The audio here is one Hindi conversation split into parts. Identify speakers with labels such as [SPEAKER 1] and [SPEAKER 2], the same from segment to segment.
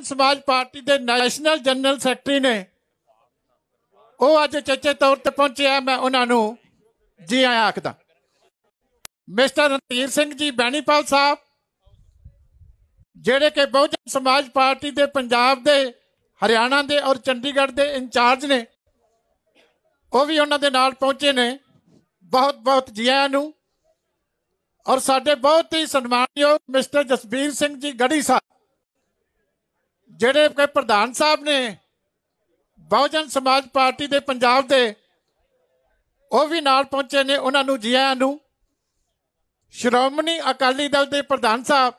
[SPEAKER 1] समाज पार्टी के नैशनल जनरल सैकटरी ने वो अज चेचे तौर पर पहुंचे है। मैं उन्होंने जी आया आखदा। मिस्टर रणधीर सिंह जी बैनीपाल साहब जेड़े कि बहुजन समाज पार्टी के पंजाब के हरियाणा के और चंडीगढ़ के इंचार्ज ने वो भी उन्होंने नाल पहुंचे ने। बहुत बहुत जी आया नूं। और साडे बहुत ही सन्मानयोग मिस्टर जसबीर सिंह जी गढ़ी साहब जेड़े कि प्रधान साहब ने बहुजन समाज पार्टी के पंजाब के वो भी नाल पहुंचे ने। उन्होंने जी आया नूं। श्रोमणी अकाली दल के प्रधान साहब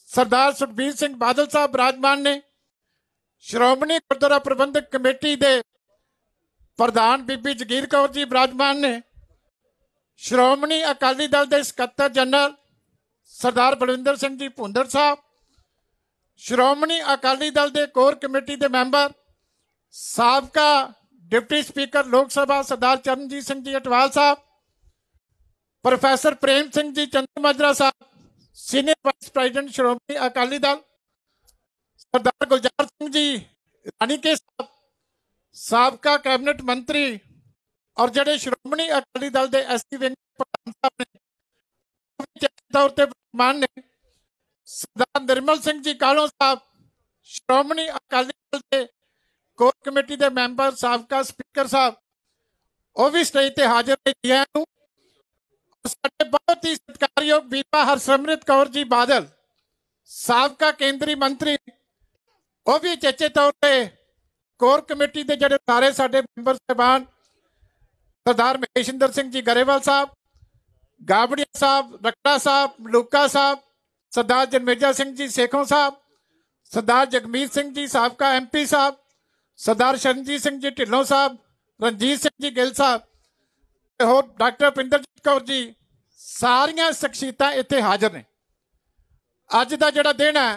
[SPEAKER 1] सरदार सुखबीर सिंह बादल साहब विराजमान ने। श्रोमणी गुरुद्वारा प्रबंधक कमेटी के प्रधान बीबी जगीर कौर जी विराजमान ने। श्रोमणी अकाली दल के सकत्तर जनरल सरदार बलविंदर सिंह जी भुंदड़ साहब। श्रोमणी अकाली दल के कोर कमेटी के मैंबर साबका डिप्टी स्पीकर लोक सभा सरदार चरणजीत सिंह जी अटवाल साहब। प्रोफैसर प्रेम सिंह जी चंद्रमाजरा साहब सीनियर वाइस प्रेजिडेंट श्रोमणी अकाली दल। सरदार गुलजार सिंह जी रानीके साहब साबका कैबिनेट मंत्री और जड़े श्रोमणी अकाली दल के एससी विंग प्रधान साहब ने तौर पर विराजमान ने। सरदार निर्मल सिंह जी कालों साहब श्रोमणी अकाली दल के कोर कमेटी के मैंबर साबका स्पीकर साहब वो भी स्टेज पर हाजिर ने। साडे बहुत ही सत्कारयोग बीबा हरसिमरत कौर जी बादल साबका केंद्रीय मंत्री वो भी चेचे तौर पर कोर कमेटी के जड़े सारे साडे मैंबर साहबान सरदार महेशिंदर सिंह जी गरेवाल साहब, गाबड़िया साहब, रखड़ा साहब, मलूका साहब, सरदार जन्मेजा सिंह जी सेखों साहब, सरदार जगमीत सिंह जी साबका MP साहब, सरदार शरणजीत सिंह जी ढिल्लों साहब, रणजीत सिंह जी गिल साहब होर डॉक्टर पिंदरजीत कौर जी सारिया शख्सियतां इत्थे हाजिर ने। अज का जिहड़ा दिन है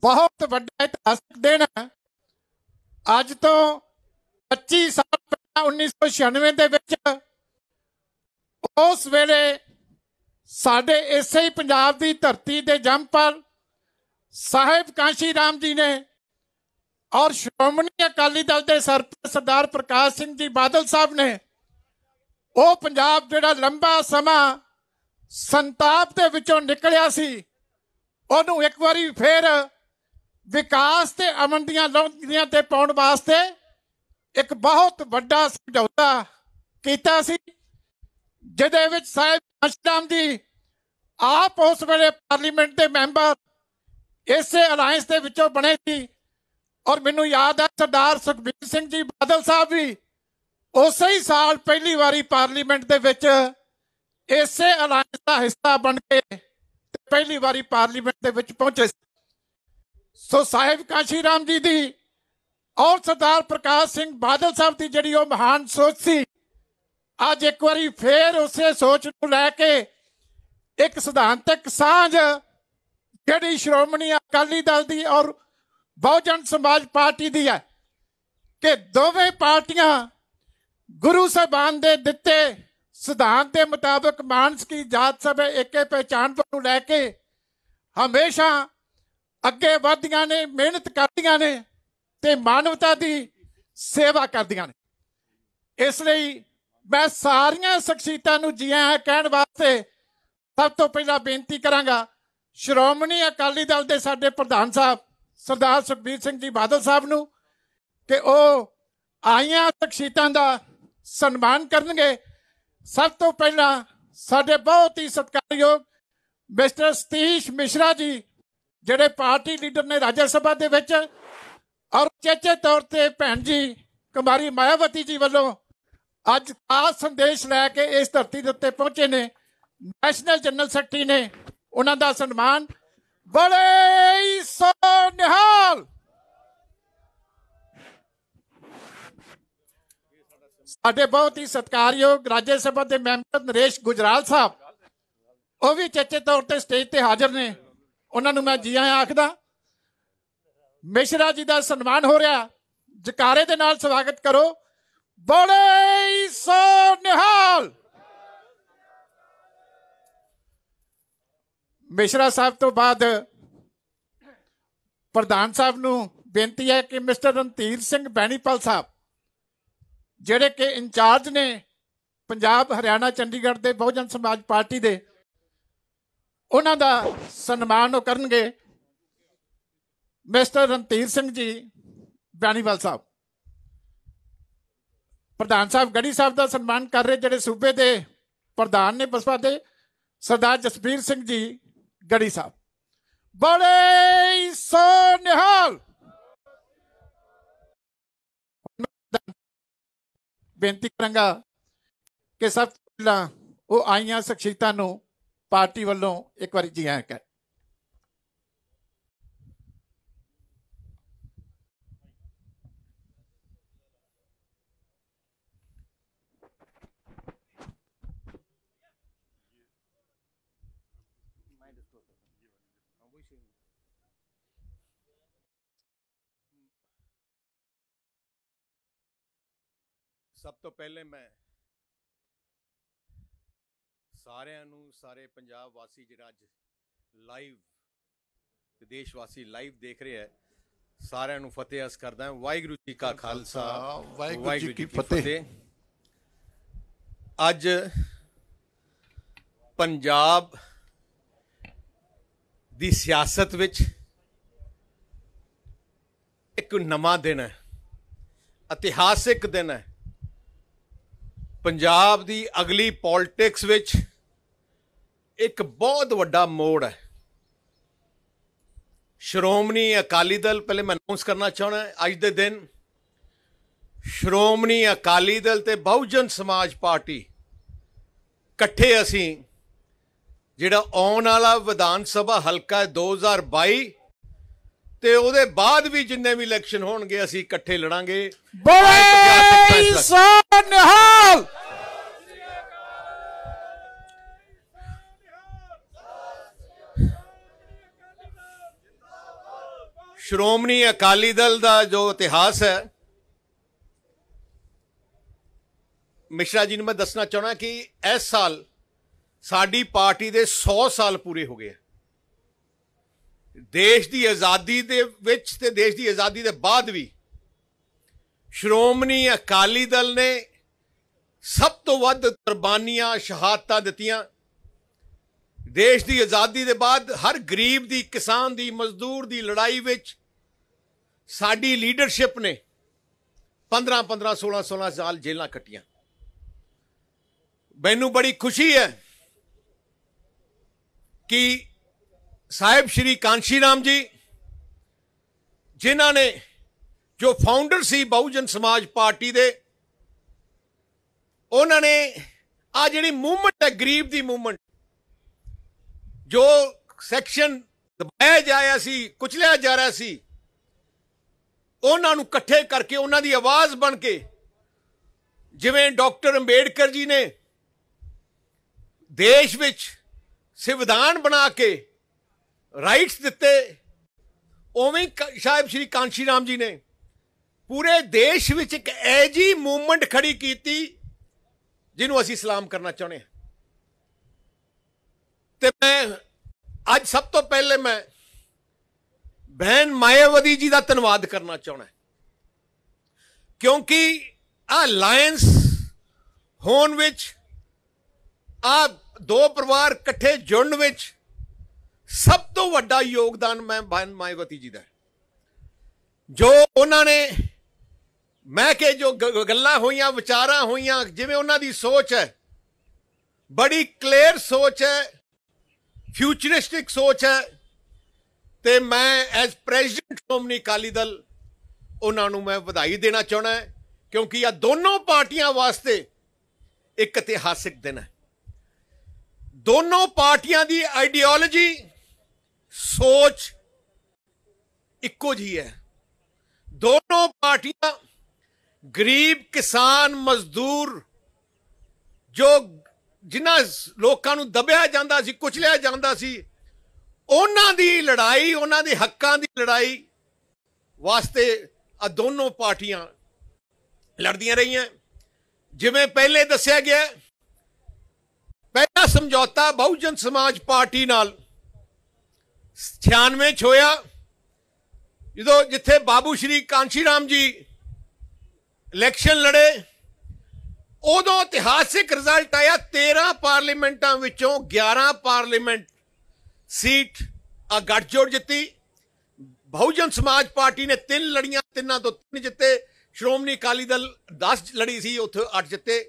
[SPEAKER 1] बहुत वड्डा इतिहासक दिन है। अज तो 25 साल पहला 1996 दे विच उस वेले साडे इसे ही पंजाब की धरती के जम पर साहिब कांशी राम जी ने और श्रोमणी अकाली दल के सरपंच सरदार प्रकाश सिंह जी बादल साहब ने वो पंजाब जिहड़ा लंबा समा संताप के विचों निकलिया सी उहनूं एक बारी फिर विकास ते अमन दीआं लौंदियां ते पाउण वास्ते एक बहुत वड्डा समझौता कीता सी जिहदे विच साहिब कांशी राम जी आप उस वेले पार्लीमेंट के मैंबर इसे अलायंस के विचों बने सी। और मैनूं याद है सरदार सुखबीर सिंह जी बादल साहब भी उस ही साल पहली बारी पार्लीमेंट के विच इसे अलायंस का हिस्सा बन के पहली बारी पार्लीमेंट के विच पहुंचे। सो साहिब कांशी राम जी दी और सरदार प्रकाश सिंह बादल साहब की जिहड़ी वो महान सोच सी अज एक बारी फिर उसे सोच नूं लैके एक सिद्धांतक सांझ जिहड़ी श्रोमणी अकाली दल दी और बहुजन समाज पार्टी दी है कि दोवें पार्टियां गुरु साहबान दे दिते सिद्धांत के मुताबिक मानस की जात सब एक पहचान को लैके हमेशा अगे वधदियां ने, मेहनत करदियां ने ते मानवता की सेवा करदियां ने। इसलिए मैं सारिया शख्सियतां नूं जी आया कहण वास्ते सब तो पहला बेनती करांगा श्रोमणी अकाली दल के साडे प्रधान साहब सरदार सुखबीर सिंह जी बादल साहब नूं कि वो आईयां शख्सियतां दा सन्मान करनगे। सब तो पहला साडे बहुत ही सत्कारयोग मिस्टर सतीश मिश्रा जी जिहड़े पार्टी लीडर ने राज्य सभा दे विच और चेचे तौर पर भैन जी कुमारी मायावती जी वालों अज खास संदेश लैके इस धरती के उत्ते पहुंचे ने। नैशनल जनरल सैकटरी ने उन्हां दा सन्मान बड़े सो निहाल साडे बहुत ही सत्कारयोग राज्य सभा के मैंबर नरेश गुजराल साहब वो भी चेचे तौर पर स्टेज पर हाजिर ने। उन्होंने मैं जी आया आखदा। मिश्रा जी का सन्मान हो रहा जकारे दे नाल स्वागत करो। बड़े सो निहाल। मिश्रा साहब तो बाद प्रधान साहब नूं बेनती है कि मिस्टर रणधीर सिंह बैनीपाल साहब ਜਿਹੜੇ कि इंचार्ज ने पंजाब हरियाणा चंडीगढ़ के बहुजन समाज पार्टी के उन्हां दा सन्मान वो करनगे। मिस्टर रणधीर सिंह जी बैनीपाल साहब, प्रधान साहब गढ़ी साहब का सन्मान कर रहे ਜਿਹੜੇ सूबे के प्रधान ने बसपा के सरदार जसबीर सिंह जी गढ़ी साहब। बड़े सो निहाल बेनती करांगा कि सब पहला वो आईयां शख्सियतां नूं पार्टी वालों एक बार जी आया कह।
[SPEAKER 2] सब तो पहले मैं सारे पंजाब वासी जिहड़ा अज लाइव देशवासी लाइव देख रहे हैं सारिਆਂ ਨੂੰ फतेह अर्ज करदा है। वाहिगुरू जी का खालसा वाहिगुरू जी की फतेह। अज पंजाब दी सियासत विच एक नवा दिन है, इतिहासिक दिन है। पंजाब दी अगली पॉलिटिक्स विच एक बहुत वड्डा मोड़ है। श्रोमणी अकाली दल, पहले मैं अनाउंस करना चाहना है अज दे दिन श्रोमणी अकाली दल ते बहुजन समाज पार्टी कट्ठे असी जिहड़ा आउण वाला विधान सभा हलका 2022 ते उहदे बाद भी जिन्ने भी इलेक्शन होणगे असी कट्ठे लड़ांगे। श्रोमणी अकाली दल का जो इतिहास है, मिश्रा जी ने मैं दसना चाहना कि इस साल साडी पार्टी दे 100 साल पूरे हो गए। देश की आज़ादी दे विच ते देश की आज़ादी दे बाद भी श्रोमणी अकाली दल ने सब तो वध कुर्बानियां शहादतां दित्तियां। देश की आज़ादी के बाद हर गरीब की, किसान की, मजदूर की लड़ाई विच साडी लीडरशिप ने 15-15, 16-16 साल जेलां कट्टियां। मैनू बड़ी खुशी है कि साहिब श्री कांशी राम जी जिन्हों ने जो फाउंडर सी बहुजन समाज पार्टी दे, उन्होंने आ जिहड़ी मूवमेंट है गरीब की मूवमेंट, जो सैक्शन दबाया जा रहा सी, कुचलिया जा रहा सी, उन्होंने कट्ठे करके उन्हों की आवाज़ बन के, जिवें डॉक्टर अंबेडकर जी ने देश विच संविधान बना के राइट्स दिते, उवें साहिब श्री कांशी राम जी ने पूरे देश विच एक ऐजी मूवमेंट खड़ी की जिन्हों असीं सलाम करना चाहते हैं। ते मैं आज सब तो पहले मैं बहन मायावती जी का धन्यवाद करना चाहना है, क्योंकि आ लायंस होने विच, आ दो परिवार कट्ठे जुड़न विच सब तो वड्डा योगदान मैं बहन मायावती जी का, जो उन्होंने मैं के जो गल्लां होइयां, विचारां होइयां, जिवें उन्हां दी सोच है, बड़ी क्लियर सोच है, फ्यूचरिस्टिक सोच है। ते मैं एज प्रेजिडेंट श्रोमणी अकाली दल उन्होंने मैं बधाई देना चाहना है, क्योंकि यह दोनों पार्टियां वास्ते एक इतिहासिक दिन है। दोनों पार्टियां दी आइडियोलॉजी, सोच इक्को जी है। दोनों पार्टियां गरीब, किसान, मजदूर, जो जिन्हां लोकां नूं दबिया जांदा सी, कुचलिया जांदा सी, उन्हां दी लड़ाई, उन्हां दे हक्कां दी लड़ाई वास्ते आ दोनों पार्टियां लड़दियां रहियां। जिवें पहले दस्सिया गया, पहला समझौता बहुजन समाज पार्टी नाल 96 होया, जो जिथे बाबू श्री कांशी राम जी इलैक्शन लड़े उदों इतिहासिक रिजल्ट आया 13 पार्लीमेंटां विचों 11 पार्लीमेंट सीट गठजोड़ जिती। बहुजन समाज पार्टी ने 3 लड़ियां, 3 तो 3 जिते। श्रोमणी अकाली दल 10 लड़ी सी, उत्थे 8 जिते।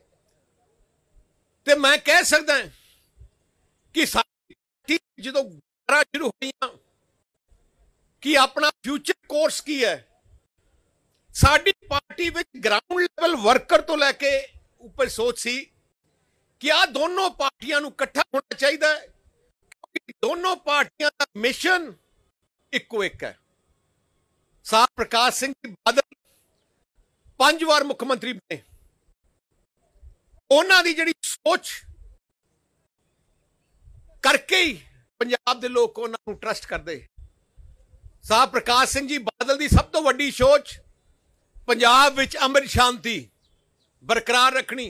[SPEAKER 2] ते मैं कह सकदा कि जो 11 शुरू हुई कि अपना फ्यूचर कोर्स की है। साडी party which ground level worker तो लैके ऊपर सोच सी कि आ दोनों पार्टियां नूं इकट्ठा होना चाहिए, क्योंकि दोनों पार्टियां का मिशन इक्को एक है। साह प्रकाश सिंह बादल 5 बार मुख्यमंत्री बने, उन्हां दी जिहड़ी सोच करके ही पंजाब दे लोग उन्हां नूं ट्रस्ट करदे। साह प्रकाश सिंह जी बादल की सब तो वड्डी सोच पंजाब विच अमन शांति बरकरार रखनी,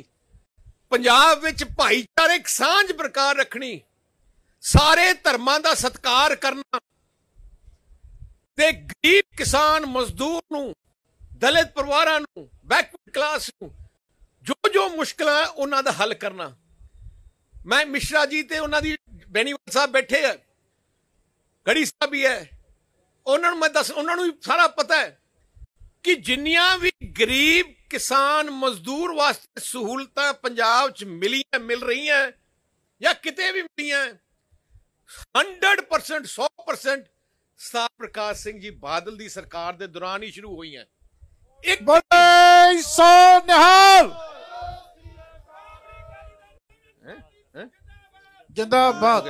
[SPEAKER 2] पंजाब विच भाईचारक सांझ बरकरार रखनी, सारे धर्मां दा सत्कार करना ते गरीब किसान मजदूर नूं, दलित परिवारां नूं, बैकवर्ड क्लास नूं जो जो मुश्किलां उन्हां दा हल करना। मैं मिश्रा जी ते उन्हां दी बेनीवाल साहब बैठे है, गढ़ी साहब भी है, उन्होंने मैं दस उन्होंने भी सारा पता है कि जिन्नियां भी गरीब किसान मजदूर वास्ते सहूलतां पंजाब च मिल रही हैं या किते भी मिली हैं, 100% 100% साह प्रकाश सिंह जी बादल की सरकार के दौरान ही शुरू हुई हैं। एक
[SPEAKER 1] निहाल जिंदाबाद।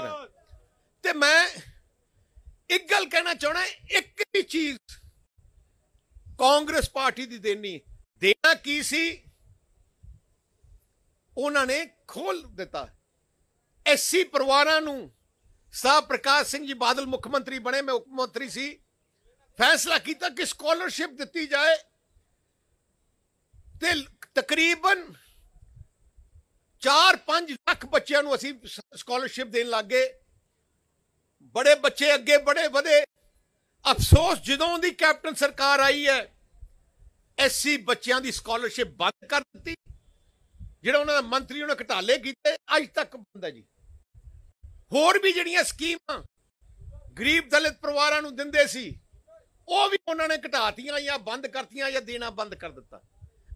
[SPEAKER 2] ते मैं एक गल कहना चाहना, एक ही चीज कांग्रेस पार्टी की देना की सी, उन्होंने खोल दिता। एससी परिवारां नूं साह प्रकाश सिंह जी बादल मुख्यमंत्री बने, मैं उप मंत्री सी, फैसला किया कि स्कॉलरशिप दी जाए ते तकरीबन 4-5 लाख बच्चों नूं असीं स्कॉलरशिप देन लग गए। बड़े बच्चे अगे बड़े वधे। अफसोस जदों दी कैप्टन सरकार आई है, एससी बच्चों की स्कॉलरशिप बंद कर दी। जिहड़ा उन्होंने मंत्री उन्हें घटाले किए अज तक बंद है जी। होर भी जिहड़ियां स्कीमां गरीब दलित परिवारां नूं दिंदे सी, वो भी उन्होंने घटातियां या बंद करतियां या देना बंद कर दिता।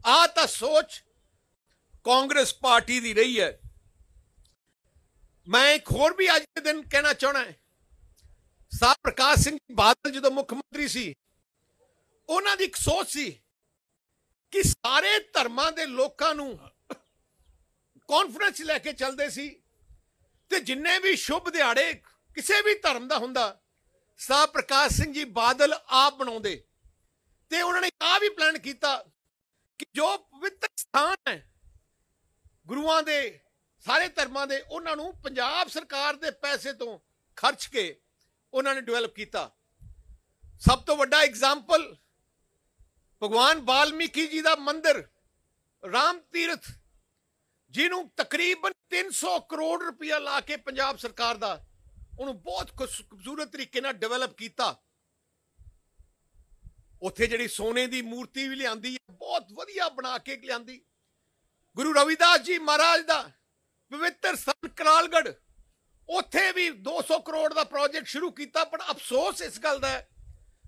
[SPEAKER 2] आ तां सोच कांग्रेस पार्टी की रही है। मैं एक होर भी अज के दिन कहना चाहना है, साह प्रकाश सिंह बादल जो मुख्यमंत्री सी, उन्हां दी एक सोच सी कि सारे धर्मां दे लोकां नूं कॉन्फ्रेंस लैके चलते सी, ते जिन्ने भी शुभ दिहाड़े किसी भी धर्म का हुंदा साह प्रकाश सिंह जी बादल आप बनाउंदे। ते उन्होंने आ भी प्लान किया कि जो पवित्र स्थान है गुरुआं दे सारे धर्मां दे, उन्हां नूं पंजाब सरकार दे पैसे तो खर्च के उन्होंने डेवलप किया। सब तो वड्डा एग्जाम्पल भगवान वाल्मीकि जी का मंदिर राम तीर्थ, जिन्होंने तकरीबन 300 करोड़ रुपया ला के पंजाब सरकार का उन्होंने बहुत खूबसूरत तरीके नाल डेवलप किया। उत्थे जिहड़ी सोने की मूर्ति भी लियांदी, बहुत वधिया बना के लियांदी। गुरु रविदास जी महाराज का पवित्र स्थान करालगढ़, उत्थे भी 200 करोड़ का प्रोजेक्ट शुरू किया। पर अफसोस इस गल का है,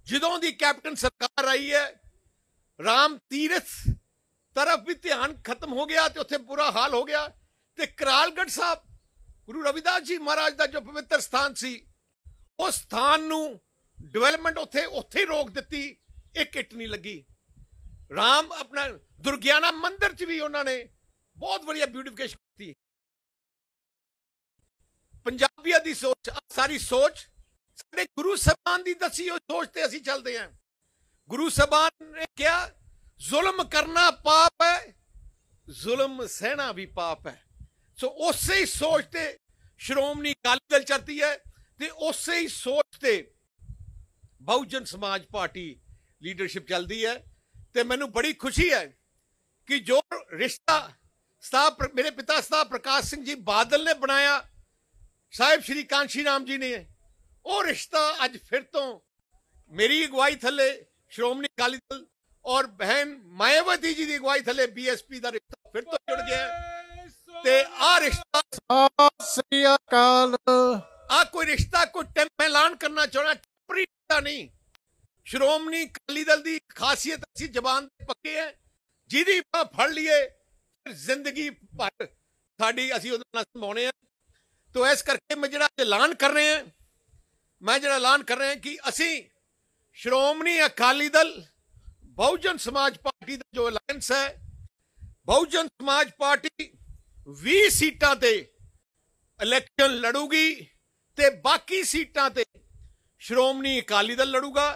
[SPEAKER 2] जदों दी कैप्टन सरकार आई है, राम तीर्थ तरफ भी ध्यान खत्म हो गया, तो उत्थे बुरा हाल हो गया। ते करालगढ़ साहब गुरु रविदास जी महाराज का जो पवित्र स्थान सी, उस स्थान नूं डेवलपमेंट उत्थे उत्थे ही रोक दी, एक इट नहीं लगी। राम अपना दुर्गियाना मंदिर च भी उन्होंने बहुत बढ़िया ब्यूटिफिकेशन की। पंजाबियों की सोच, सारी सोच सारे गुरु साहबान की दसी सोच ते असीं चलते हैं। गुरु साहबान ने क्या, जुल्म करना पाप है, जुल्म सहना भी पाप है। सो उसे ही सोचते श्रोमणी अकाली दल चलती है, ते उसे ही सोचते बहुजन समाज पार्टी लीडरशिप चलती है। ते मैनू बड़ी खुशी है कि जो रिश्ता मेरे पिता साह प्रकाश सिंह जी बादल ने बनाया साहिब श्री कांशी राम जी ने, वो रिश्ता अज फिर तो मेरी अगवाई थले श्रोमणी अकाली दल और बहन मायावती जी की अगवाई थले बीएसपी का रिश्ता फिर तो जुड़ गया ते आ रिश्ता
[SPEAKER 1] श्री अकाल
[SPEAKER 2] आ कोई रिश्ता कोई मैं ऐलान करना चाहना टेंपररी रिश्ता नहीं। श्रोमणी अकाली दल की खासियत असी जबान पक्के है जिहदी फड़ लीए जिंदगी भर साडी असी उहदे नाल संभाउणे हैं। तो इस करके मैं जिहड़ा ऐलान कर रहे हैं कि असी श्रोमणी अकाली दल बहुजन समाज पार्टी का जो अलायंस है, बहुजन समाज पार्टी 20 सीटां ते इलेक्शन लड़ूगी ते बाकी सीटां ते श्रोमणी अकाली दल लड़ूगा।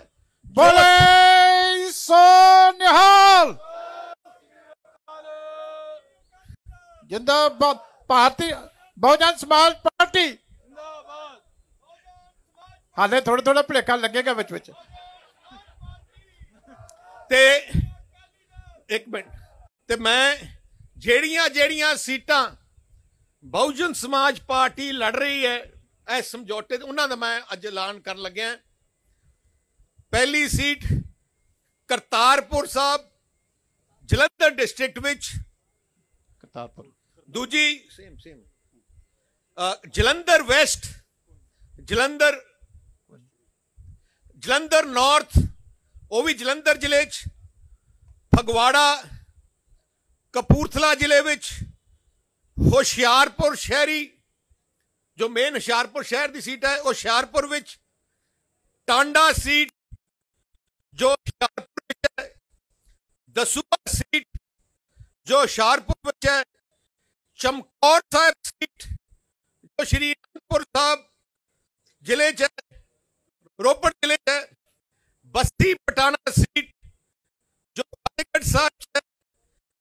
[SPEAKER 1] बोले सो निहाल जिंदाबाद भारतीय बहुजन समाज पार्टी। हाले थोड़ा थोड़ा भुलेखा लगेगा विच विच
[SPEAKER 2] ते एक मिनट ते मैं जेड़ियां सीटां बहुजन समाज पार्टी लड़ रही है इस समझौते उन्होंने मैं अज ऐलान कर लग्या। पहली सीट करतारपुर साहब जलंधर डिस्ट्रिक्ट विच,
[SPEAKER 1] करतारपुर
[SPEAKER 2] दूजी same Jalandhar west, Jalandhar north वो भी जलंधर जिले च, फगवाड़ा कपूरथला जिले विच, होशियारपुर शहरी जो मेन होशियारपुर शहर की सीट है वो होशियारपुर विच, टांडा सीट जो होशियारपुर विच है, दसूआ सीट जो होशियारपुर विच है, चमकौर साहब सीट जो श्री अनंदपुर साहब जिले च है, रोपड़ जिले च है, बस्ती पटाना सीट जो फतेहगढ़ साहब है,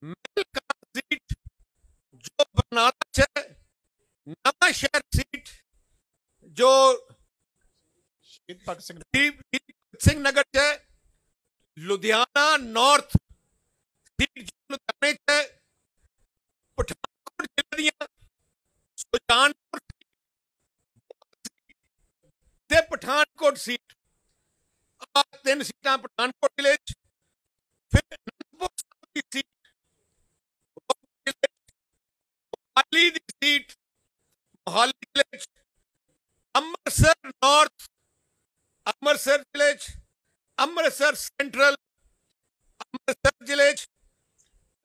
[SPEAKER 2] महलकां सीट जो बरनाला च है, नवा शहर सीट जो भगत सिंह नगर च है, लुधियाना नॉर्थ सीट जो लुधियाने च है, पठानकोट जिले दियां सुजानपुर ते पठानकोट सीट, 3 सीटां पठानकोट जिले च, फिर अनंदपुर साहब की सीट, मोहाली की सीट मोहाली जिले च, अमृतसर नॉर्थ अमृतसर जिले च, अमृतसर सेंट्रल अमृतसर जिले च,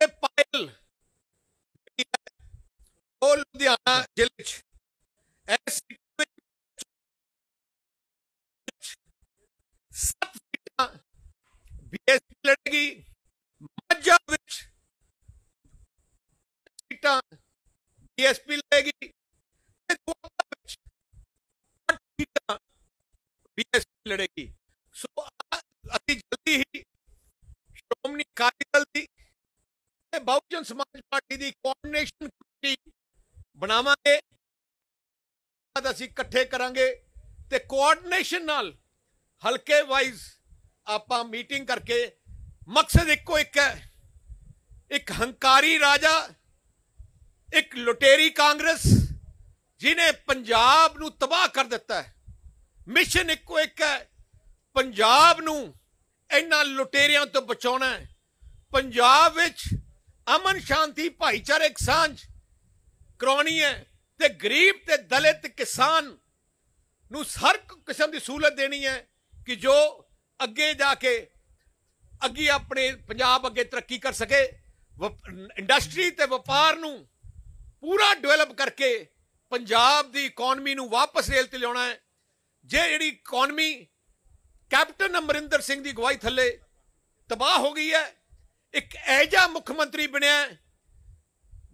[SPEAKER 2] पायल लुधियाना जिले च, ऐसी 7 सीटां बीएसपी लड़ेगी। माझा विच सीटां बीएसपी लड़ेगी, 8 सीटां बीएसपी लड़ेगी। सो अति जल्दी ही श्रोमणी अकाली दल की बहुजन समाज पार्टी की कोऑर्डिनेशन कमेटी बनावांगे, असीं इकट्ठे करांगे ते कोऑर्डिनेशन नाल हल्के वाइज आपां मीटिंग करके मकसद इको एक है, एक हंकारी राजा, एक लुटेरी कांग्रेस जिन्हें पंजाब नूं तबाह कर दिता है। मिशन इको एक है, पंजाब नूं इन्हां लुटेरियां तो बचाउणा है, पंजाब विच अमन शांति भाईचारक सांझ करवानी है ते गरीब ते दलित किसान नूं हर किस्म की सहूलत देनी है कि जो अगे जाके अगे अपने पंजाब अगे तरक्की कर सके। इंडस्ट्री ते व्यापार नूं पूरा डेवलप करके पंजाब की इकोनमी नूं वापस रेल ते लियाउणा है। जे जिहड़ी इकोनमी कैप्टन अमरिंदर सिंह की अगवाई थले तबाह हो गई है, एक ऐजा मुख्यमंत्री बनया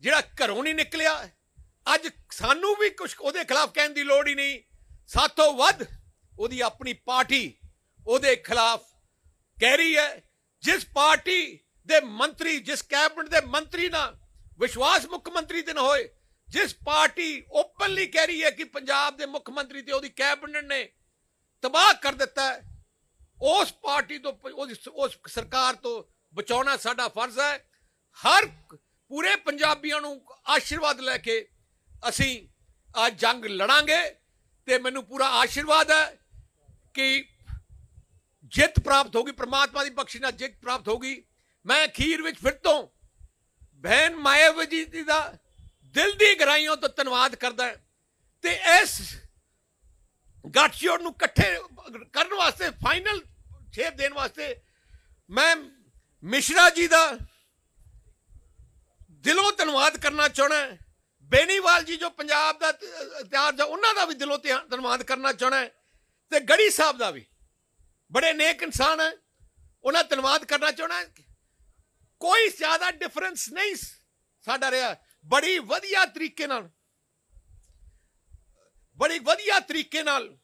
[SPEAKER 2] जिहड़ा घरों नहीं निकलिया, अज सानू भी कुछ उहदे खिलाफ कहने की लोड़ ही नहीं, साथों वध उहदी अपनी पार्टी उहदे खिलाफ कह रही है। जिस पार्टी दे मंत्री, जिस कैबिनेट दे मंत्री ना विश्वास मुख्यमंत्री ते ना होए, जिस पार्टी ओपनली कह रही है कि पंजाब दे मुख्यमंत्री ते उहदी कैबिनेट ने तबाह कर दिता है, उस पार्टी तो उस सरकार तो बचाना साडा फर्ज है। हर पूरे पंजाबियों नूं आशीर्वाद लैके असीं आज जंग लड़ांगे ते मैनूं पूरा आशीर्वाद है कि ਜਿੱਤ ਪ੍ਰਾਪਤ ਹੋਗੀ, ਪ੍ਰਮਾਤਮਾ ਦੀ ਬਖਸ਼ਿਸ਼ ਨਾਲ ਜਿੱਤ ਪ੍ਰਾਪਤ ਹੋਗੀ। ਮੈਂ ਅਖੀਰ ਵਿੱਚ ਫਿਰ ਤੋਂ ਬਹਿਨ ਮਾਇਆਵਤੀ ਜੀ ਦਾ ਦਿਲ ਦੀ ਗਹਿਰਾਈਆਂ ਤੋਂ ਧੰਨਵਾਦ ਕਰਦਾ ਤੇ ਇਸ ਗੱਠਜੋੜ ਨੂੰ ਇਕੱਠੇ ਕਰਨ ਵਾਸਤੇ, ਫਾਈਨਲ ਸ਼ੇਪ ਦੇਣ ਵਾਸਤੇ ਮੈਂ ਮਿਸ਼ਰਾ ਜੀ ਦਾ ਦਿਲੋਂ ਧੰਨਵਾਦ ਕਰਨਾ ਚਾਹੁੰਦਾ। ਬੇਨੀਵਾਲ ਜੀ ਜੋ ਪੰਜਾਬ ਦਾ ਇਤਿਹਾਸ, ਉਹਨਾਂ ਦਾ ਵੀ ਦਿਲੋਂ ਧੰਨਵਾਦ ਕਰਨਾ ਚਾਹੁੰਦਾ ਤੇ ਗੜੀ ਸਾਹਿਬ ਦਾ ਵੀ, ਬੜੇ ਨੇਕ ਇਨਸਾਨ ਹੈ, ਉਹਨਾਂ ਧੰਨਵਾਦ ਕਰਨਾ ਚਾਹੁੰਦਾ। ਕੋਈ ਜ਼ਿਆਦਾ ਡਿਫਰੈਂਸ ਨਹੀਂ ਸਾਡਾ ਰਿਹਾ। ਬੜੀ ਵਧੀਆ ਤਰੀਕੇ ਨਾਲ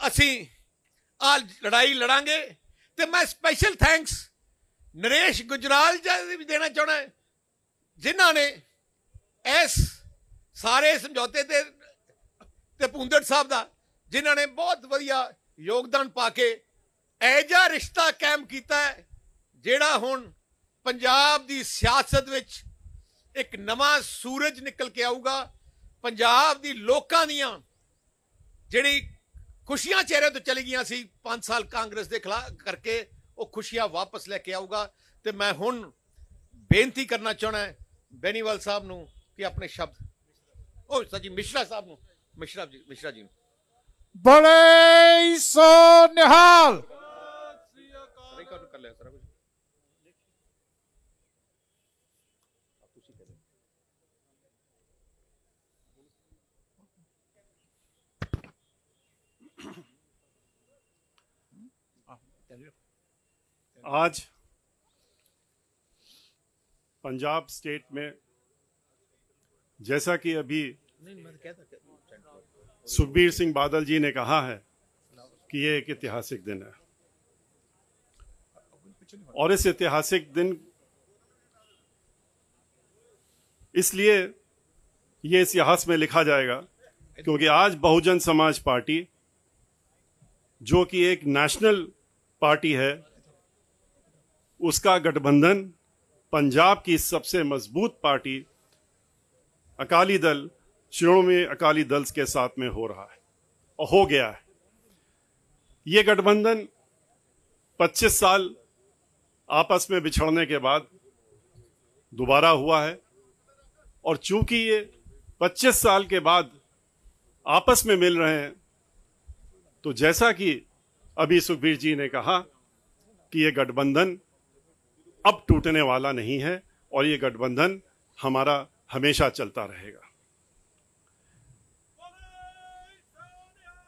[SPEAKER 2] ਅਸੀਂ ਆ ਲੜਾਈ ਲੜਾਂਗੇ ਤੇ ਮੈਂ ਸਪੈਸ਼ਲ ਥੈਂਕਸ ਨਰੇਸ਼ ਗੁਜਰਾਲ ਜੀ ਵੀ ਦੇਣਾ ਚਾਹੁੰਦਾ, ਜਿਨ੍ਹਾਂ ਨੇ ਇਸ ਸਾਰੇ ਸਮਝੌਤੇ ਤੇ ਭੁੰਦੜ ਸਾਹਿਬ ਦਾ, ਜਿਨ੍ਹਾਂ ਨੇ ਬਹੁਤ ਵਧੀਆ ਯੋਗਦਾਨ ਪਾ ਕੇ ਇਹੋ ਜਿਹਾ ਰਿਸ਼ਤਾ ਕਾਇਮ ਕੀਤਾ ਹੈ ਜਿਹੜਾ ਹੁਣ ਪੰਜਾਬ ਦੀ ਸਿਆਸਤ ਵਿੱਚ ਇੱਕ ਨਵਾਂ ਸੂਰਜ ਨਿਕਲ ਕੇ ਆਊਗਾ। ਪੰਜਾਬ ਦੀ ਲੋਕਾਂ ਦੀਆਂ ਜਿਹੜੀ ਖੁਸ਼ੀਆਂ ਚਿਹਰੇ ਤੋਂ ਚਲੀ ਗਈਆਂ ਸੀ 5 ਸਾਲ ਕਾਂਗਰਸ ਦੇ ਖਿਲਾਫ ਕਰਕੇ, ਉਹ ਖੁਸ਼ੀਆਂ ਵਾਪਸ ਲੈ ਕੇ ਆਊਗਾ। ਤੇ ਮੈਂ ਹੁਣ ਬੇਨਤੀ ਕਰਨਾ ਚਾਹੁੰਦਾ ਬੇਨੀਵਾਲ ਸਾਹਿਬ ਨੂੰ ਕਿ ਆਪਣੇ ਸ਼ਬਦ, ਉਹ ਸੱਚੀ ਮਿਸ਼ਰਾ ਸਾਹਿਬ ਨੂੰ, ਮਿਸ਼ਰਾ ਜੀ ਨੂੰ
[SPEAKER 1] ਬੜੇ ਸੋ ਨਿਹਾਲ।
[SPEAKER 2] ਕਰ ਲਿਆ ਸਾਰਾ ਕੁਝ।
[SPEAKER 3] आज पंजाब स्टेट में, जैसा कि अभी सुखबीर सिंह बादल जी ने कहा है कि ये एक ऐतिहासिक दिन है, और इस ऐतिहासिक दिन इसलिए ये इतिहास में लिखा जाएगा क्योंकि आज बहुजन समाज पार्टी, जो कि एक नेशनल पार्टी है, उसका गठबंधन पंजाब की सबसे मजबूत पार्टी अकाली दल, श्रोमणी अकाली दल के साथ में हो रहा है और हो गया है। ये गठबंधन 25 साल आपस में बिछड़ने के बाद दोबारा हुआ है, और चूंकि ये 25 साल के बाद आपस में मिल रहे हैं, तो जैसा कि अभी सुखबीर जी ने कहा कि ये गठबंधन अब टूटने वाला नहीं है और ये गठबंधन हमारा हमेशा चलता रहेगा।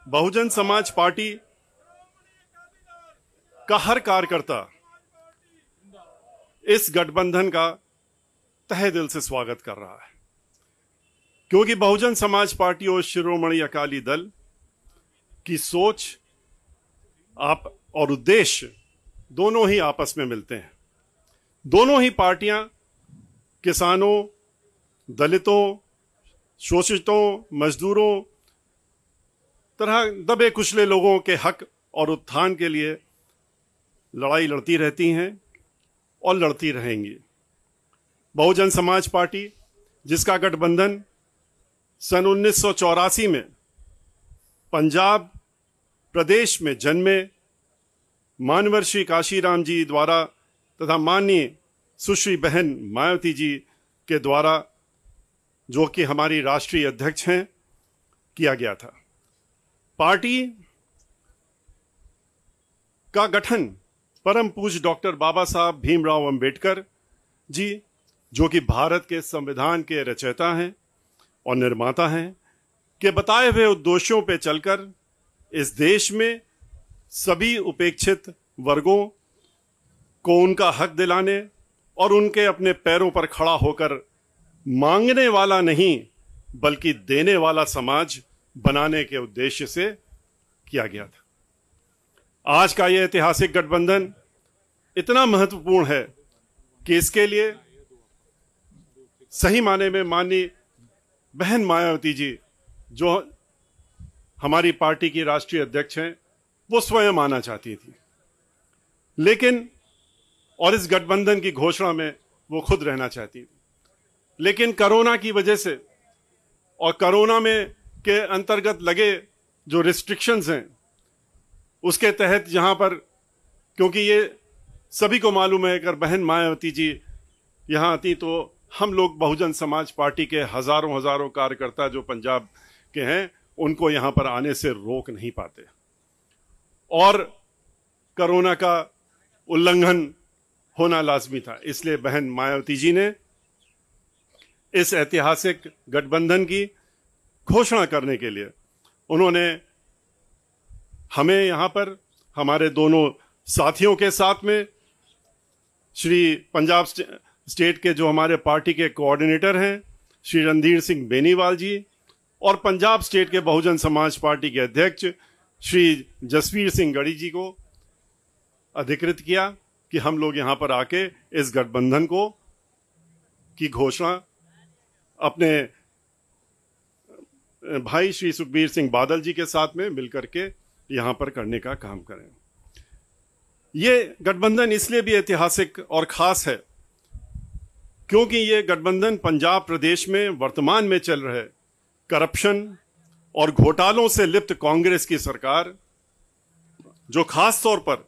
[SPEAKER 3] बहुजन समाज पार्टी का हर कार्यकर्ता इस गठबंधन का तहे दिल से स्वागत कर रहा है, क्योंकि बहुजन समाज पार्टी और शिरोमणि अकाली दल की सोच आप और उद्देश्य दोनों ही आपस में मिलते हैं। दोनों ही पार्टियां किसानों, दलितों, शोषितों, मजदूरों, तरह दबे कुचले लोगों के हक और उत्थान के लिए लड़ाई लड़ती रहती हैं और लड़ती रहेंगी। बहुजन समाज पार्टी, जिसका गठबंधन सन 1984 में पंजाब प्रदेश में जन्मे मानवर्षी काशीराम जी द्वारा तथा माननीय सुश्री बहन मायावती जी के द्वारा, जो कि हमारी राष्ट्रीय अध्यक्ष हैं, किया गया था। पार्टी का गठन परम पूज्य डॉक्टर बाबा साहब भीमराव अंबेडकर जी, जो कि भारत के संविधान के रचयिता हैं और निर्माता हैं, के बताए हुए उद्देश्यों पर चलकर इस देश में सभी उपेक्षित वर्गों को उनका हक दिलाने और उनके अपने पैरों पर खड़ा होकर मांगने वाला नहीं बल्कि देने वाला समाज बनाने के उद्देश्य से किया गया था। आज का यह ऐतिहासिक गठबंधन इतना महत्वपूर्ण है कि इसके लिए सही माने में माननीय बहन मायावती जी, जो हमारी पार्टी की राष्ट्रीय अध्यक्ष हैं, वो स्वयं आना चाहती थी, लेकिन और इस गठबंधन की घोषणा में वो खुद रहना चाहती थी, लेकिन कोरोना की वजह से और कोरोना में के अंतर्गत लगे जो रिस्ट्रिक्शंस हैं, उसके तहत जहां पर क्योंकि ये सभी को मालूम है, अगर बहन मायावती जी यहाँ आती तो हम लोग बहुजन समाज पार्टी के हजारों हजारों कार्यकर्ता जो पंजाब के हैं उनको यहाँ पर आने से रोक नहीं पाते। और कोरोना का उल्लंघन होना लाजमी था, इसलिए बहन मायावती जी ने इस ऐतिहासिक गठबंधन की घोषणा करने के लिए उन्होंने हमें यहाँ पर हमारे दोनों साथियों के साथ में श्री पंजाब स्टेट के जो हमारे पार्टी के कोऑर्डिनेटर हैं श्री रणधीर सिंह बेनीवाल जी और पंजाब स्टेट के बहुजन समाज पार्टी के अध्यक्ष श्री जसवीर सिंह गढ़ी जी को अधिकृत किया कि हम लोग यहाँ पर आके इस गठबंधन को की घोषणा अपने भाई श्री सुखबीर सिंह बादल जी के साथ में मिलकर के यहाँ पर करने का काम करें। ये गठबंधन इसलिए भी ऐतिहासिक और खास है क्योंकि ये गठबंधन पंजाब प्रदेश में वर्तमान में चल रहे करप्शन और घोटालों से लिप्त कांग्रेस की सरकार, जो खास तौर पर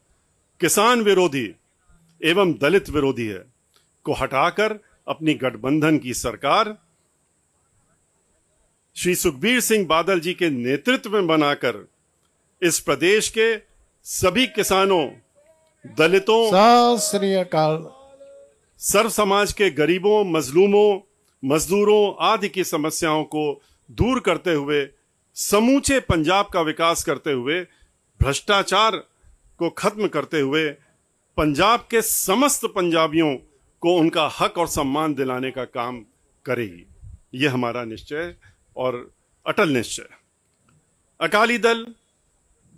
[SPEAKER 3] किसान विरोधी एवं दलित विरोधी है, को हटाकर अपनी गठबंधन की सरकार श्री सुखबीर सिंह बादल जी के नेतृत्व में बनाकर इस प्रदेश के सभी किसानों, दलितों,
[SPEAKER 1] सत श्री अकाल,
[SPEAKER 3] सर्व समाज के गरीबों, मजलूमों, मजदूरों आदि की समस्याओं को दूर करते हुए समूचे पंजाब का विकास करते हुए, भ्रष्टाचार को खत्म करते हुए पंजाब के समस्त पंजाबियों को उनका हक और सम्मान दिलाने का काम करेगी। यह हमारा निश्चय और अटल निश्चय। अकाली दल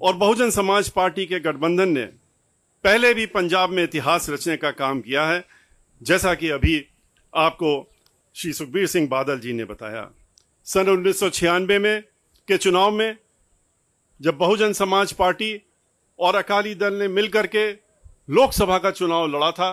[SPEAKER 3] और बहुजन समाज पार्टी के गठबंधन ने पहले भी पंजाब में इतिहास रचने का काम किया है, जैसा कि अभी आपको श्री सुखबीर सिंह बादल जी ने बताया। सन 1996 में के चुनाव में जब बहुजन समाज पार्टी और अकाली दल ने मिलकर के लोकसभा का चुनाव लड़ा था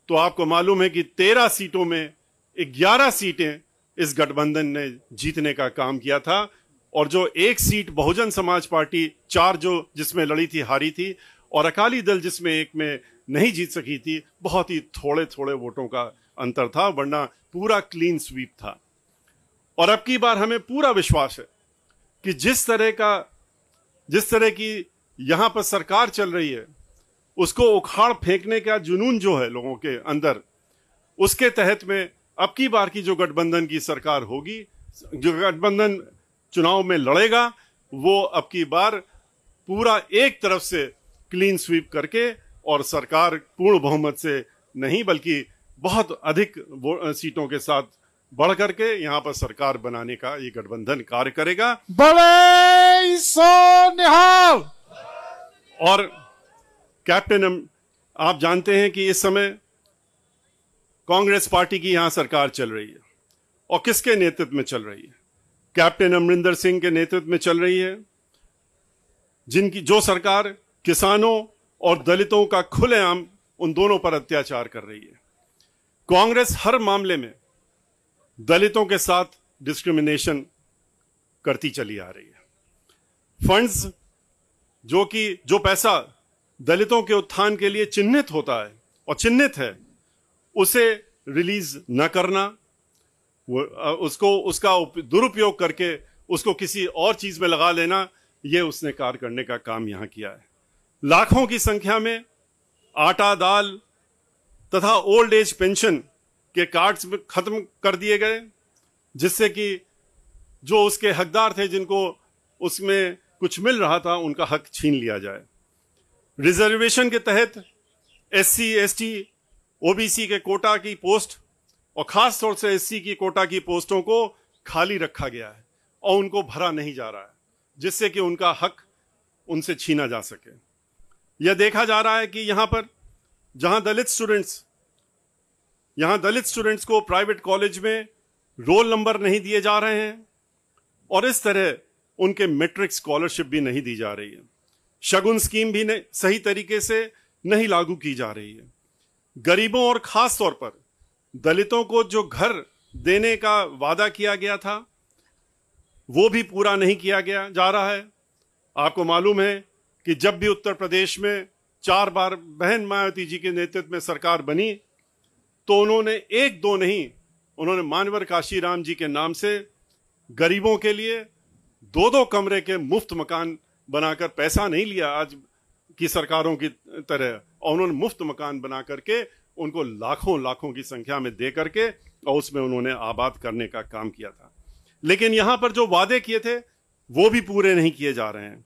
[SPEAKER 3] तो आपको मालूम है कि 13 सीटों में 11 सीटें इस गठबंधन ने जीतने का काम किया था और जो एक सीट बहुजन समाज पार्टी 4 जो जिसमें लड़ी थी हारी थी और अकाली दल जिसमें एक में नहीं जीत सकी थी, बहुत ही थोड़े थोड़े वोटों का अंतर था, वरना पूरा क्लीन स्वीप था। और अब की बार हमें पूरा विश्वास है कि जिस तरह की यहां पर सरकार चल रही है उसको उखाड़ फेंकने का जुनून जो है लोगों के अंदर, उसके तहत में अब की बार की जो गठबंधन की सरकार होगी, जो गठबंधन चुनाव में लड़ेगा, वो अब की बार पूरा एक तरफ से क्लीन स्वीप करके और सरकार पूर्ण बहुमत से नहीं बल्कि बहुत अधिक सीटों के साथ बढ़ करके यहां पर सरकार बनाने का ये गठबंधन कार्य करेगा।
[SPEAKER 1] बड़े सोनिहाल।
[SPEAKER 3] और कैप्टन, आप जानते हैं कि इस समय कांग्रेस पार्टी की यहां सरकार चल रही है और किसके नेतृत्व में चल रही है? कैप्टन अमरिंदर सिंह के नेतृत्व में चल रही है, जिनकी जो सरकार किसानों और दलितों का खुलेआम उन दोनों पर अत्याचार कर रही है। कांग्रेस हर मामले में दलितों के साथ डिस्क्रिमिनेशन करती चली आ रही है। फंड्स जो पैसा दलितों के उत्थान के लिए चिन्हित होता है और चिन्हित है, उसे रिलीज न करना, उसका दुरुपयोग करके उसको किसी और चीज में लगा लेना, यह उसने कार्य करने का काम यहां किया है। लाखों की संख्या में आटा, दाल तथा ओल्ड एज पेंशन के कार्ड्स में खत्म कर दिए गए, जिससे कि जो उसके हकदार थे, जिनको उसमें कुछ मिल रहा था, उनका हक छीन लिया जाए। रिजर्वेशन के तहत SC, ST, OBC के कोटा की पोस्ट और खास तौर से SC की कोटा की पोस्टों को खाली रखा गया है और उनको भरा नहीं जा रहा है, जिससे कि उनका हक उनसे छीना जा सके। यह देखा जा रहा है कि यहां पर जहां दलित स्टूडेंट्स को प्राइवेट कॉलेज में रोल नंबर नहीं दिए जा रहे हैं और इस तरह उनके मैट्रिक स्कॉलरशिप भी नहीं दी जा रही है। शगुन स्कीम भी सही तरीके से नहीं लागू की जा रही है। गरीबों और खास तौर पर दलितों को जो घर देने का वादा किया गया था, वो भी पूरा नहीं किया गया जा रहा है। आपको मालूम है कि जब भी उत्तर प्रदेश में 4 बार बहन मायावती जी के नेतृत्व में सरकार बनी तो उन्होंने एक दो नहीं, उन्होंने मानवर काशीराम जी के नाम से गरीबों के लिए 2-2 कमरे के मुफ्त मकान बनाकर, पैसा नहीं लिया आज की सरकारों की तरह, और उन्होंने मुफ्त मकान बना करके उनको लाखों लाखों की संख्या में दे करके और उसमें उन्होंने आबाद करने का काम किया था। लेकिन यहां पर जो वादे किए थे वो भी पूरे नहीं किए जा रहे हैं।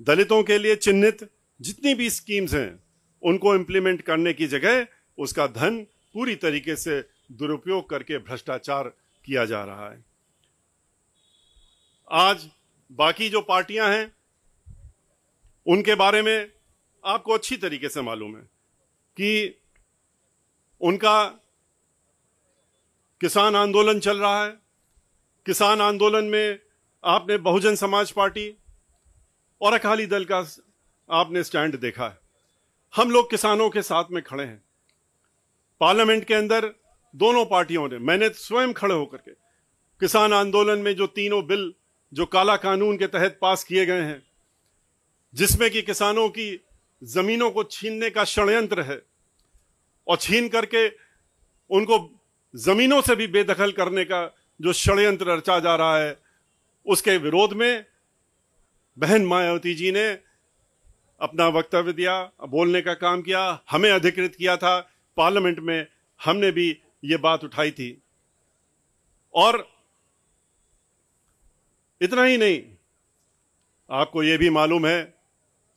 [SPEAKER 3] दलितों के लिए चिन्हित जितनी भी स्कीम्स हैं उनको इंप्लीमेंट करने की जगह उसका धन पूरी तरीके से दुरुपयोग करके भ्रष्टाचार किया जा रहा है। आज बाकी जो पार्टियां हैं उनके बारे में आपको अच्छी तरीके से मालूम है कि उनका किसान आंदोलन चल रहा है। किसान आंदोलन में आपने बहुजन समाज पार्टी और अकाली दल का आपने स्टैंड देखा है। हम लोग किसानों के साथ में खड़े हैं। पार्लियामेंट के अंदर दोनों पार्टियों ने, मैंने स्वयं खड़े होकर के किसान आंदोलन में जो तीनों बिल जो काला कानून के तहत पास किए गए हैं, जिसमें कि किसानों की जमीनों को छीनने का षड्यंत्र है और छीन करके उनको जमीनों से भी बेदखल करने का जो षड्यंत्र रचा जा रहा है, उसके विरोध में बहन मायावती जी ने अपना वक्तव्य दिया, बोलने का काम किया। हमें अधिकृत किया था पार्लियामेंट में, हमने भी ये बात उठाई थी। और इतना ही नहीं, आपको यह भी मालूम है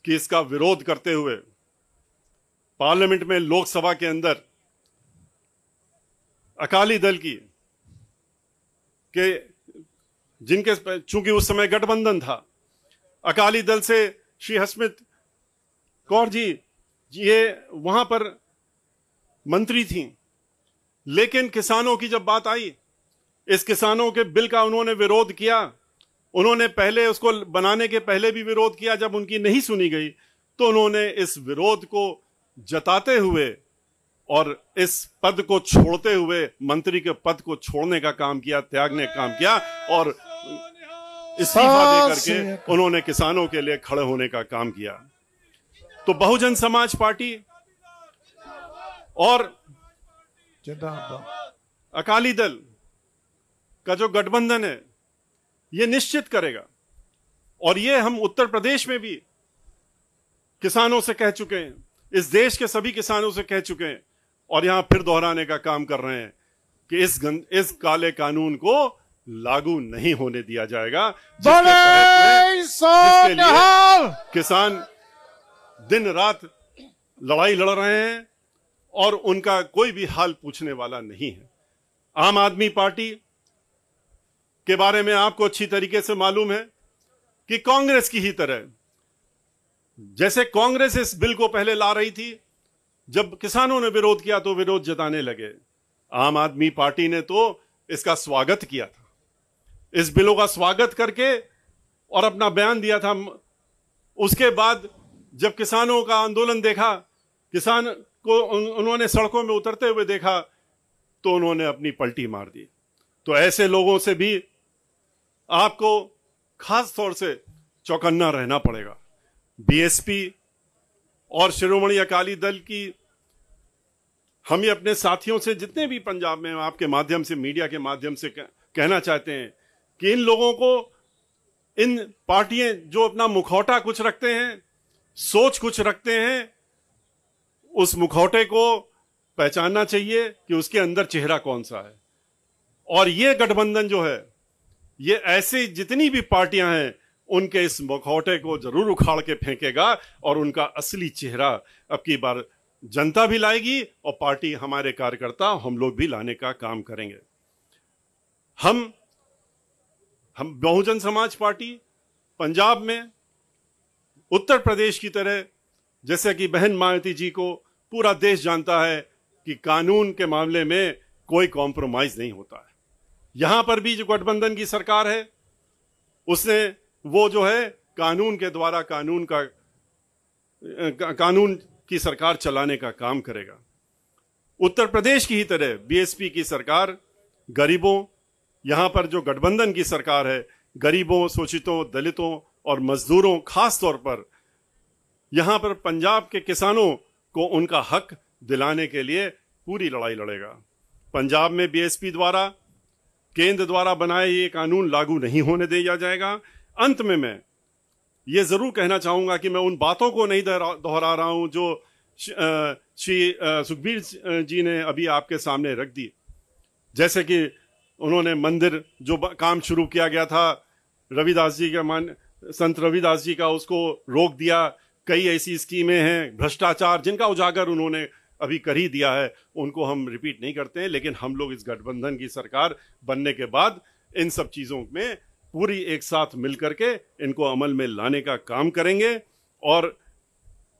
[SPEAKER 3] कि इसका विरोध करते हुए पार्लियामेंट में, लोकसभा के अंदर अकाली दल की के जिनके चूंकि उस समय गठबंधन था, अकाली दल से श्री हरसिमरत कौर जी ये वहां पर मंत्री थी, लेकिन किसानों की जब बात आई, इस किसानों के बिल का उन्होंने विरोध किया। उन्होंने पहले उसको बनाने के पहले भी विरोध किया, जब उनकी नहीं सुनी गई तो उन्होंने इस विरोध को जताते हुए और इस पद को छोड़ते हुए, मंत्री के पद को छोड़ने का काम किया, त्यागने का काम किया और इस्तीफा दे करके उन्होंने किसानों के लिए खड़े होने का काम किया। तो बहुजन समाज पार्टी और अकाली दल का जो गठबंधन है, ये निश्चित करेगा, और ये हम उत्तर प्रदेश में भी किसानों से कह चुके हैं, इस देश के सभी किसानों से कह चुके हैं, और यहां फिर दोहराने का काम कर रहे हैं कि इस काले कानून को लागू नहीं होने दिया जाएगा, जिसके लिए किसान दिन रात लड़ाई लड़ रहे हैं और उनका कोई भी हाल पूछने वाला नहीं है। आम आदमी पार्टी के बारे में आपको अच्छी तरीके से मालूम है कि कांग्रेस की ही तरह, जैसे कांग्रेस इस बिल को पहले ला रही थी, जब किसानों ने विरोध किया तो विरोध जताने लगे। आम आदमी पार्टी ने तो इसका स्वागत किया था, इस बिलों का स्वागत करके और अपना बयान दिया था। उसके बाद जब किसानों का आंदोलन देखा, किसान को उन्होंने सड़कों में उतरते हुए देखा, तो उन्होंने अपनी पलटी मार दी। तो ऐसे लोगों से भी आपको खास तौर से चौकन्ना रहना पड़ेगा। बीएसपी और शिरोमणि अकाली दल की, हम ये अपने साथियों से जितने भी पंजाब में आपके माध्यम से, मीडिया के माध्यम से कहना चाहते हैं कि इन लोगों को, इन पार्टियां जो अपना मुखौटा कुछ रखते हैं, सोच कुछ रखते हैं, उस मुखौटे को पहचानना चाहिए कि उसके अंदर चेहरा कौन सा है। और ये गठबंधन जो है, ये ऐसी जितनी भी पार्टियां हैं, उनके इस मुखौटे को जरूर उखाड़ के फेंकेगा और उनका असली चेहरा अब की बार जनता भी लाएगी और पार्टी, हमारे कार्यकर्ता, हम लोग भी लाने का काम करेंगे। हम बहुजन समाज पार्टी पंजाब में उत्तर प्रदेश की तरह, जैसे कि बहन मायावती जी को पूरा देश जानता है कि कानून के मामले में कोई कॉम्प्रोमाइज नहीं होता है। यहां पर भी जो गठबंधन की सरकार है, उसने वो जो है कानून के द्वारा कानून की सरकार चलाने का काम करेगा। उत्तर प्रदेश की ही तरह बीएसपी की सरकार गरीबों, यहां पर जो गठबंधन की सरकार है, गरीबों, शोषितों, दलितों और मजदूरों, खास तौर पर यहां पर पंजाब के किसानों को उनका हक दिलाने के लिए पूरी लड़ाई लड़ेगा। पंजाब में बीएसपी द्वारा, केंद्र द्वारा बनाए ये कानून लागू नहीं होने दिया जाएगा। अंत में मैं ये जरूर कहना चाहूंगा कि मैं उन बातों को नहीं दोहरा रहा हूं जो श्री सुखबीर जी ने अभी आपके सामने रख दी, जैसे कि उन्होंने मंदिर जो काम शुरू किया गया था रविदास जी का, संत रविदास जी का, उसको रोक दिया। कई ऐसी स्कीमें हैं, भ्रष्टाचार जिनका उजागर उन्होंने अभी कर ही दिया है, उनको हम रिपीट नहीं करते हैं। लेकिन हम लोग इस गठबंधन की सरकार बनने के बाद इन सब चीज़ों में पूरी एक साथ मिलकर के इनको अमल में लाने का काम करेंगे। और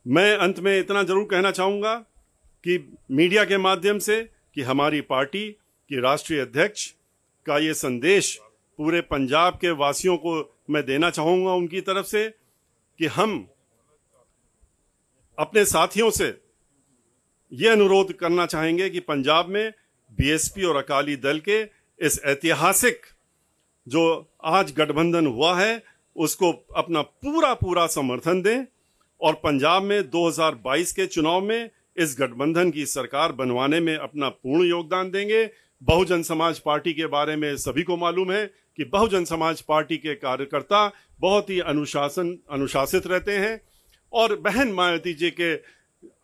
[SPEAKER 3] मैं अंत में इतना जरूर कहना चाहूँगा कि मीडिया के माध्यम से कि हमारी पार्टी की राष्ट्रीय अध्यक्ष का ये संदेश पूरे पंजाब के वासियों को मैं देना चाहूँगा उनकी तरफ से कि हम अपने साथियों से ये अनुरोध करना चाहेंगे कि पंजाब में बीएसपी और अकाली दल के इस ऐतिहासिक जो आज गठबंधन हुआ है उसको अपना पूरा समर्थन दें और पंजाब में 2022 के चुनाव में इस गठबंधन की सरकार बनवाने में अपना पूर्ण योगदान देंगे। बहुजन समाज पार्टी के बारे में सभी को मालूम है कि बहुजन समाज पार्टी के कार्यकर्ता बहुत ही अनुशासित रहते हैं और बहन मायावती जी के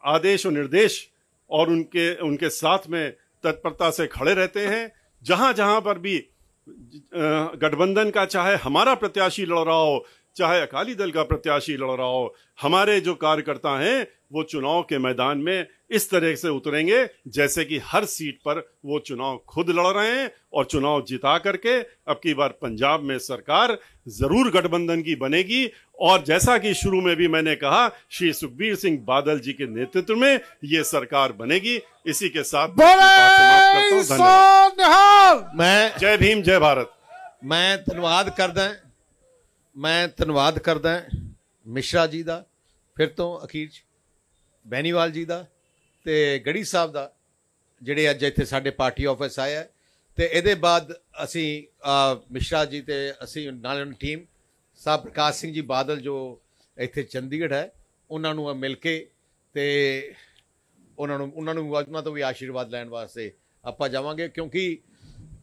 [SPEAKER 3] आदेश और निर्देश और उनके साथ में तत्परता से खड़े रहते हैं। जहां जहां पर भी गठबंधन का, चाहे हमारा प्रत्याशी लड़ रहा हो, चाहे अकाली दल का प्रत्याशी लड़ रहा हो, हमारे जो कार्यकर्ता हैं वो चुनाव के मैदान में इस तरह से उतरेंगे जैसे कि हर सीट पर वो चुनाव खुद लड़ रहे हैं और चुनाव जिता करके अब की बार पंजाब में सरकार जरूर गठबंधन की बनेगी। और जैसा कि शुरू में भी मैंने कहा, श्री सुखबीर सिंह बादल जी के नेतृत्व में ये सरकार बनेगी। इसी के साथ
[SPEAKER 2] मैं
[SPEAKER 3] जय भीम जय भारत।
[SPEAKER 2] मैं धन्यवाद करदा मिश्रा जी का, फिर तो अखीर बैनीवाल जी का ते गढ़ी साहब का ਜਿਹੜੇ ਅੱਜ ਇੱਥੇ ਸਾਡੇ ਪਾਰਟੀ ਆਫਿਸ ਆਇਆ ਤੇ ਇਹਦੇ ਬਾਅਦ ਅਸੀਂ ਮਿਸ਼ਰਾ ਜੀ ਤੇ ਅਸੀਂ ਨਾਲ ਉਹਨਾਂ ਟੀਮ ਸਾਹਿਬ ਪ੍ਰਕਾਸ਼ ਸਿੰਘ ਜੀ ਬਾਦਲ ਜੋ ਇੱਥੇ ਚੰਡੀਗੜ੍ਹ ਹੈ ਉਹਨਾਂ ਨੂੰ ਮਿਲ ਕੇ ਤੇ ਉਹਨਾਂ ਤੋਂ ਵੀ ਆਸ਼ੀਰਵਾਦ ਲੈਣ ਵਾਸਤੇ ਆਪਾਂ ਜਾਵਾਂਗੇ ਕਿਉਂਕਿ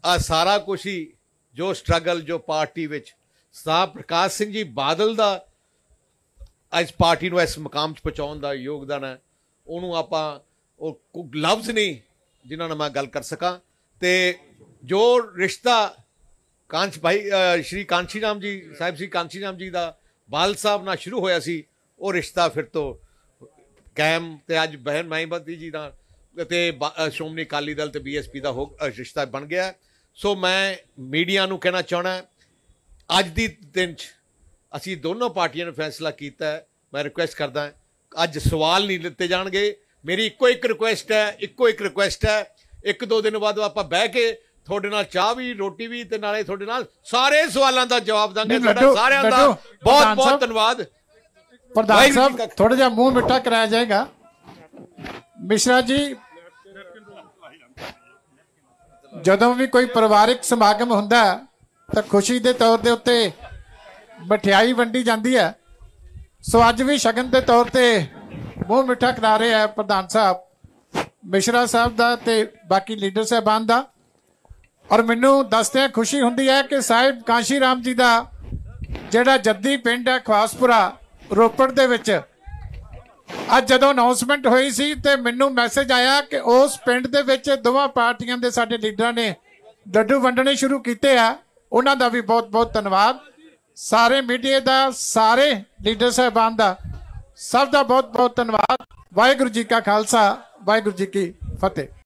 [SPEAKER 2] ਆ ਸਾਰਾ ਕੁਛ ਹੀ ਜੋ ਸਟਰਗਲ ਜੋ ਪਾਰਟੀ ਵਿੱਚ ਸਾਹਿਬ ਪ੍ਰਕਾਸ਼ ਸਿੰਘ ਜੀ ਬਾਦਲ ਦਾ ਇਸ ਪਾਰਟੀ ਨੂੰ ਇਸ ਮੁਕਾਮ 'ਚ ਪਹੁੰਚਾਉਣ ਦਾ ਯੋਗਦਾਨ ਹੈ ਉਹਨੂੰ ਆਪਾਂ ਉਹ ਲਫ਼ਜ਼ ਨਹੀਂ जिन्हों ने मैं गल कर सका तो जो रिश्ता श्री कांशी राम जी साहिब श्री कांशी राम जी का बाल साहब ना शुरू होया सी वो रिश्ता फिर तो कायम तो अज बहन माईवती जी का श्रोमणी अकाली दल तो BSP का हो रिश्ता बन गया। सो मैं मीडिया नूं कहना चाहना अज दी दिन असी दोनों पार्टियां ने फैसला किया है। मैं रिक्वेस्ट करदा अज सवाल नहीं लिते जाणगे। मेरी इको एक रिक्वेस्ट है एक दो दिन बाद आप बह के थोड़े नाल चाह भी रोटी भी ते नाले थोड़े नाल सारे सवालों का जवाब देंगे। सारे बहुत बहुत धन्यवाद।
[SPEAKER 1] प्रधान साहब थोड़ा जा मुंह मिठा कराया जाएगा। मिश्रा जी जदों भी कोई परिवारिक समागम हुंदा तो खुशी के तौर के उत्ते मठियाई वंडी जाती है। सो अज भी शगन के तौर पर मुँह मिठा करा रहे हैं प्रधान साहब मिश्रा साहब का ते बाकी लीडर साहबान का। और मैनू दसदे खुशी हुंदी है कि साहिब कांशी राम जी का जिहड़ा जद्दी पिंड है खवासपुरा रोपड़ दे विच अज जदों अनाउंसमेंट हुई सी ते मैनू मैसेज आया कि उस पिंड दे विच दोवां पार्टियां दे साडे लीडरां ने लड्डू वंडने शुरू कीते आ। उन्हां दा भी बहुत बहुत धन्यवाद। सारे मीडिया का, सारे लीडर साहबान का, सब का बहुत बहुत धन्यवाद। वाहिगुरू जी का खालसा, वाहिगुरू जी की फतेह।